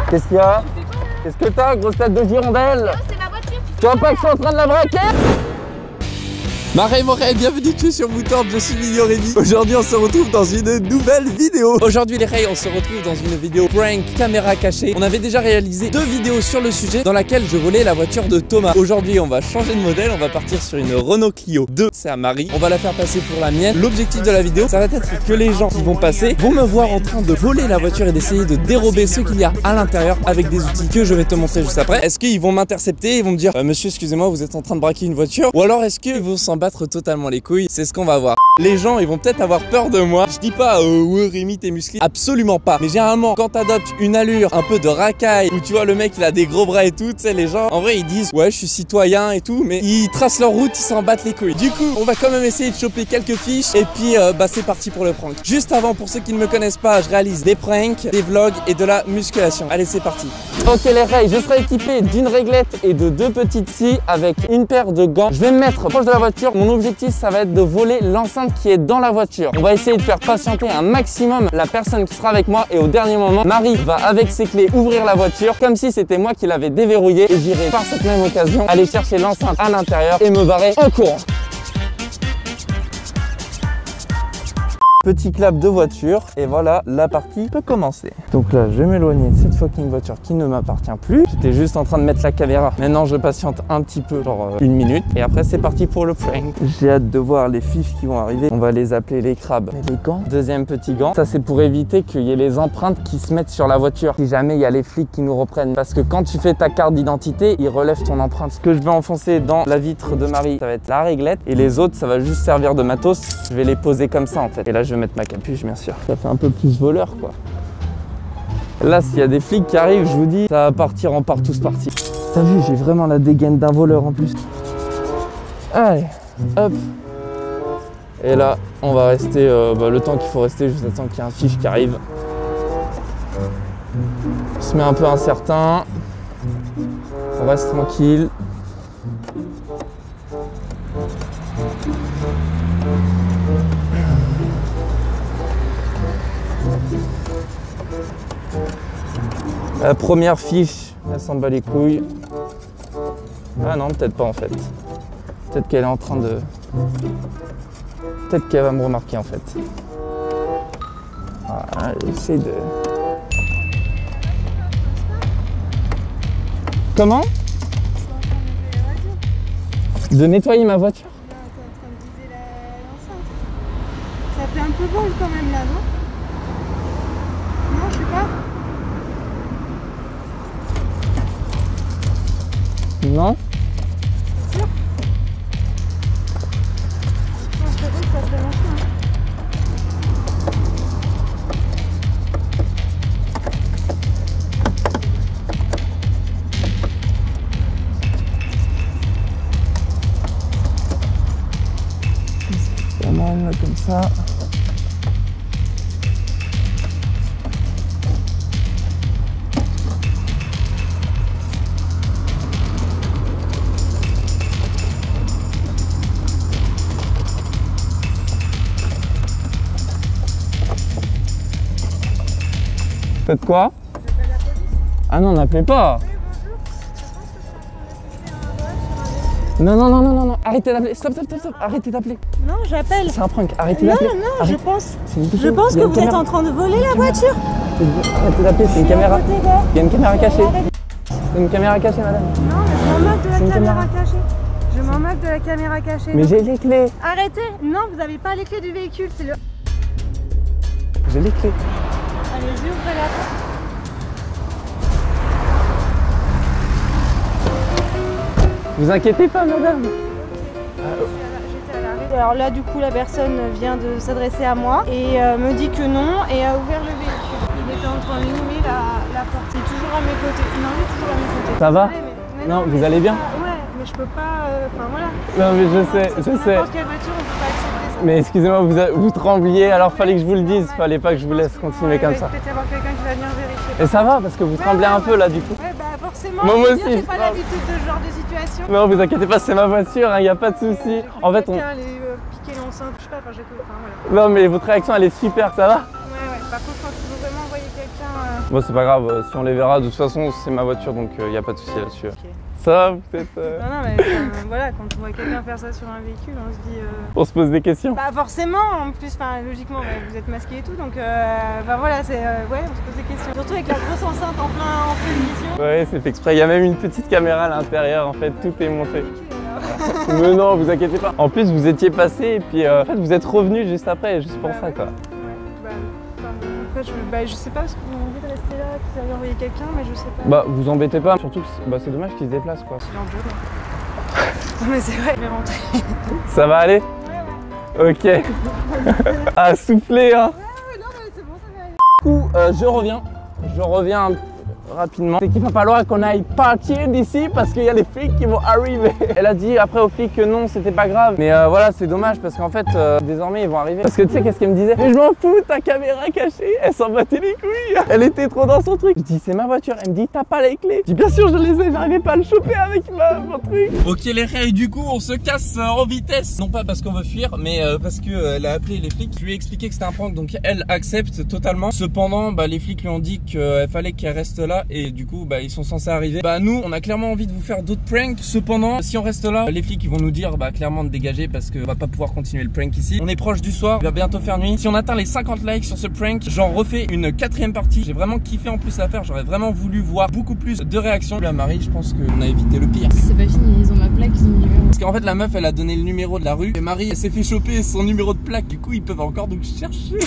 Qu'est-ce qu'il y a? Qu'est-ce que t'as, grosse tête de girondelle? C'est ma voiture. Tu vois pas que je suis en train de la braquer? Marais, bienvenue sur Moutarde, je suis Mignon Rémi. Aujourd'hui on se retrouve dans une nouvelle vidéo. Aujourd'hui les rails, on se retrouve dans une vidéo prank caméra cachée. On avait déjà réalisé 2 vidéos sur le sujet dans laquelle je volais la voiture de Thomas. Aujourd'hui on va changer de modèle, on va partir sur une Renault Clio 2, c'est à Marie. On va la faire passer pour la mienne. L'objectif de la vidéo, ça va être que les gens qui vont passer vont me voir en train de voler la voiture et d'essayer de dérober ce qu'il y a à l'intérieur avec des outils que je vais te montrer juste après. Est-ce qu'ils vont m'intercepter, ils vont me dire monsieur excusez-moi vous êtes en train de braquer une voiture, ou alors est-ce qu'ils vont s'en battre totalement les couilles? C'est ce qu'on va voir. Les gens ils vont peut-être avoir peur de moi. Je dis pas ouais Rémi t'es musclé, absolument pas. Mais généralement quand t'adoptes une allure un peu de racaille, où tu vois le mec il a des gros bras et tout, tu sais les gens en vrai ils disent ouais je suis citoyen et tout, mais ils tracent leur route, ils s'en battent les couilles. Du coup on va quand même essayer de choper quelques fiches et puis bah c'est parti pour le prank. Juste avant, pour ceux qui ne me connaissent pas, je réalise des pranks, des vlogs et de la musculation. Allez c'est parti. Ok les rails, je serai équipé d'une réglette et de 2 petites scies avec une paire de gants. Je vais me mettre proche de la voiture. Mon objectif ça va être de voler l'enceinte qui est dans la voiture. On va essayer de faire patienter un maximum la personne qui sera avec moi et au dernier moment, Marie va avec ses clés ouvrir la voiture comme si c'était moi qui l'avais déverrouillée et j'irai par cette même occasion aller chercher l'enceinte à l'intérieur et me barrer en courant. Petit clap de voiture et voilà, la partie peut commencer. Donc là, je vais m'éloigner de cette fucking voiture qui ne m'appartient plus. J'étais juste en train de mettre la caméra. Maintenant, je patiente un petit peu, genre 1 minute. Et après, c'est parti pour le prank. J'ai hâte de voir les fiches qui vont arriver. On va les appeler les crabes. Mais les gants, deuxième petit gant. Ça, c'est pour éviter qu'il y ait les empreintes qui se mettent sur la voiture. Si jamais il y a les flics qui nous reprennent. Parce que quand tu fais ta carte d'identité, ils relèvent ton empreinte. Ce que je vais enfoncer dans la vitre de Marie, ça va être la réglette. Et les autres, ça va juste servir de matos. Je vais les poser comme ça, en fait. Et là, je vais mettre ma capuche bien sûr. Ça fait un peu plus voleur quoi. Là s'il y a des flics qui arrivent, je vous dis, ça va partir en part tous partis. T'as vu, j'ai vraiment la dégaine d'un voleur en plus. Allez, hop. Et là, on va rester le temps qu'il faut rester, juste attendre qu'il y ait un fiche qui arrive. On se met un peu incertain. On reste tranquille. La première fiche, elle s'en bat les couilles. Ah non, peut-être pas en fait. Peut-être qu'elle est en train de... Peut-être qu'elle va me remarquer en fait. Voilà, j'essaie de... Comment? De nettoyer ma voiture? T'es en train de viser l'enceinte. Ça fait un peu vol quand même là, non? Non, je sais pas. Non? C'est sûr? Non, je t'avoue que ça se dérange pas. Pas mal là, comme ça. Faites quoi? Ah non, n'appelez pas. Non, non, non, non, non, non, arrêtez d'appeler. Stop, stop, stop, stop, arrêtez d'appeler. Non, j'appelle. C'est un prank, arrêtez Non, d'appeler. non, Arrêtez. je pense que vous êtes en train de voler la voiture. Arrêtez d'appeler, c'est une caméra. Il y a une caméra cachée. C'est une caméra cachée, madame. Non, mais je m'en moque de la C'est une caméra caméra. cachée. Je m'en moque de la caméra cachée. Mais j'ai les clés. Arrêtez. Non, vous n'avez pas les clés du véhicule, c'est le... J'ai les clés. Allez-y, ouvrez la porte. Vous inquiétez pas, madame. J'étais à l'arrêt. Alors là, du coup, la personne vient de s'adresser à moi et me dit que non et a ouvert le véhicule. Il était en train de louer la porte. Il est toujours à mes côtés. Non, il est toujours à mes côtés. Ça va? Mais Non, vous allez bien? Ouais, mais je peux pas... Enfin, voilà. Non, mais je sais, je sais. N'importe quelle voiture, on peut pas accepter ça. Mais excusez-moi, vous trembliez, alors fallait que je vous le dise. Fallait pas que je vous laisse continuer comme ça. Il va peut-être y avoir quelqu'un qui va venir vérifier. Et ça va, parce que vous tremblez un peu là, du coup. Ouais, bah forcément. justement, Moi je veux aussi. dire, j'ai pas l'habitude de ce genre de situation. Non, vous inquiétez pas, c'est ma voiture, il n'y a pas de souci. En fait, on... Quelqu'un allait piquer l'enceinte, je sais pas, enfin, voilà. Non, mais votre réaction, elle est super, ça va? Ouais, par contre, quand il faut vraiment envoyer quelqu'un... Bon, c'est pas grave, si on les verra, de toute façon, c'est ma voiture, donc il n'y a pas de souci là-dessus. Ok. Ça va, vous êtes... Non, mais voilà, quand on voit quelqu'un faire ça sur un véhicule, on se dit... On se pose des questions. Bah forcément, en plus, logiquement, vous êtes masqué et tout, donc bah voilà, c'est... ouais, on se pose des questions. Surtout avec la grosse enceinte en pleine vision. Ouais, c'est fait exprès. Il y a même une petite caméra à l'intérieur, en fait, tout est monté. Mais non, vous inquiétez pas. En plus, vous étiez passé et puis en fait, vous êtes revenu juste après, juste pour ça, quoi. Après, je sais pas, parce qu'on a envie de rester là, qu'ils avaient envoyé quelqu'un, mais je sais pas. Bah, vous embêtez pas, surtout que c'est dommage qu'ils se déplacent, quoi. Non, mais c'est vrai, je vais rentrer. Ça va aller? Ok. Ah, souffler, hein. Ouais, non, mais c'est bon, ça va aller. Du coup, je reviens rapidement. C'est qu'il va falloir qu'on aille partir d'ici parce qu'il y a les flics qui vont arriver. Elle a dit après aux flics que non, c'était pas grave. Mais voilà, c'est dommage parce qu'en fait, désormais, ils vont arriver. Parce que tu sais, qu'est-ce qu'elle me disait? Mais je m'en fous, ta caméra cachée. Elle s'en battait les couilles. Elle était trop dans son truc. Je dis, c'est ma voiture. Elle me dit, t'as pas les clés? Je dis, bien sûr, je les ai. J'arrivais pas à le choper avec mon truc. Ok, les rails, du coup, on se casse en vitesse. Non pas parce qu'on veut fuir, mais parce que elle a appelé les flics. Je lui ai expliqué que c'était un prank, donc elle accepte totalement. Cependant, bah, les flics lui ont dit qu'il fallait qu'elle reste là. Et du coup, bah, ils sont censés arriver. Bah, nous, on a clairement envie de vous faire d'autres pranks. Cependant, si on reste là, les flics ils vont nous dire bah, clairement de dégager parce qu'on va pas pouvoir continuer le prank ici. On est proche du soir, il va bientôt faire nuit. Si on atteint les 50 likes sur ce prank, j'en refais une 4e partie. J'ai vraiment kiffé en plus à faire. J'aurais vraiment voulu voir beaucoup plus de réactions. Là, Marie, je pense qu'on a évité le pire. C'est pas fini, ils ont ma plaque, ils ont le numéro. Parce qu'en fait, la meuf, elle a donné le numéro de la rue. Et Marie, elle s'est fait choper son numéro de plaque. Du coup, ils peuvent encore nous chercher.